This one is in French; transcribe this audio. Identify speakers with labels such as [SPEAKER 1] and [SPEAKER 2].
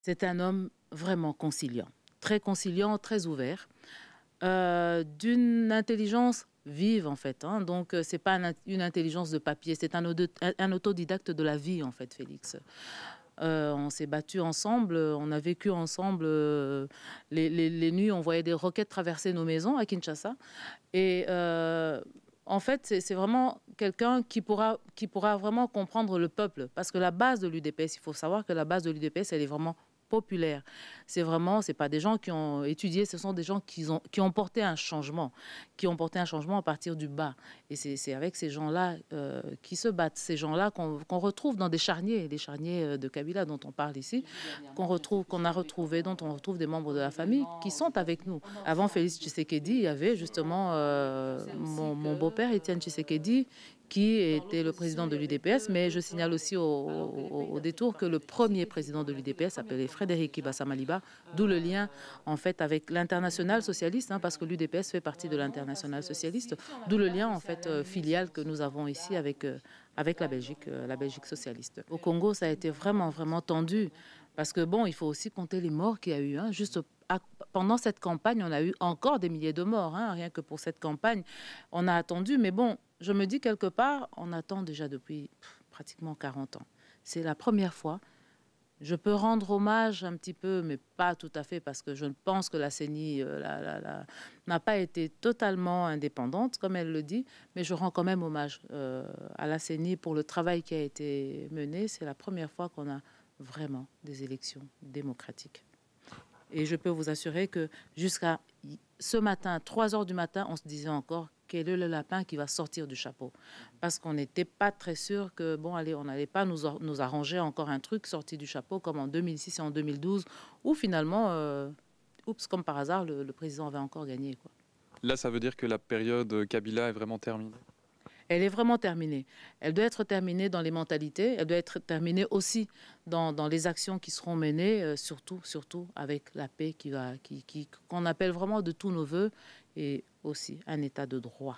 [SPEAKER 1] C'est un homme vraiment conciliant, très ouvert, d'une intelligence vive en fait. Hein. Donc c'est pas une intelligence de papier, c'est un autodidacte de la vie en fait, Félix. On s'est battus ensemble, on a vécu ensemble les nuits, on voyait des roquettes traverser nos maisons à Kinshasa. Et en fait, c'est vraiment quelqu'un qui pourra vraiment comprendre le peuple. Parce que la base de l'UDPS, il faut savoir que la base de l'UDPS, elle est vraiment populaire. C'est pas des gens qui ont étudié, ce sont des gens qui ont porté un changement, à partir du bas. Et c'est avec ces gens-là qui se battent, ces gens-là qu'on retrouve dans des charniers, les charniers de Kabila dont on parle ici, qu'on a retrouvé, dont on retrouve des membres de la famille qui sont avec nous. Avant Félix Tshisekedi, il y avait justement mon beau-père Étienne Tshisekedi, qui était le président de l'UDPS, mais je signale aussi au détour que le premier président de l'UDPS s'appelait Frédéric Ibassa-Maliba, d'où le lien en fait avec l'international socialiste, hein, parce que l'UDPS fait partie de l'international socialiste, d'où le lien en fait filial que nous avons ici avec la Belgique socialiste. Au Congo, ça a été vraiment tendu, parce que bon, il faut aussi compter les morts qu'il y a eu, hein, juste pendant cette campagne, on a eu encore des milliers de morts, hein, rien que pour cette campagne. On a attendu, mais bon, je me dis quelque part, on attend déjà depuis pratiquement 40 ans. C'est la première fois. Je peux rendre hommage un petit peu, mais pas tout à fait, parce que je pense que la CENI n'a pas été totalement indépendante, comme elle le dit, mais je rends quand même hommage à la CENI pour le travail qui a été mené. C'est la première fois qu'on a vraiment des élections démocratiques. Et je peux vous assurer que jusqu'à ce matin, 3 heures du matin, on se disait encore quel est le lapin qui va sortir du chapeau. Parce qu'on n'était pas très sûr que, bon, allez, on n'allait pas nous arranger encore un truc sorti du chapeau comme en 2006 et en 2012, où finalement, oups, comme par hasard, le président avait encore gagné, quoi.
[SPEAKER 2] Là, ça veut dire que la période Kabila est vraiment terminée?
[SPEAKER 1] Elle est vraiment terminée. Elle doit être terminée dans les mentalités, elle doit être terminée aussi dans les actions qui seront menées, surtout avec la paix qu'on appelle vraiment de tous nos voeux, et aussi un état de droit.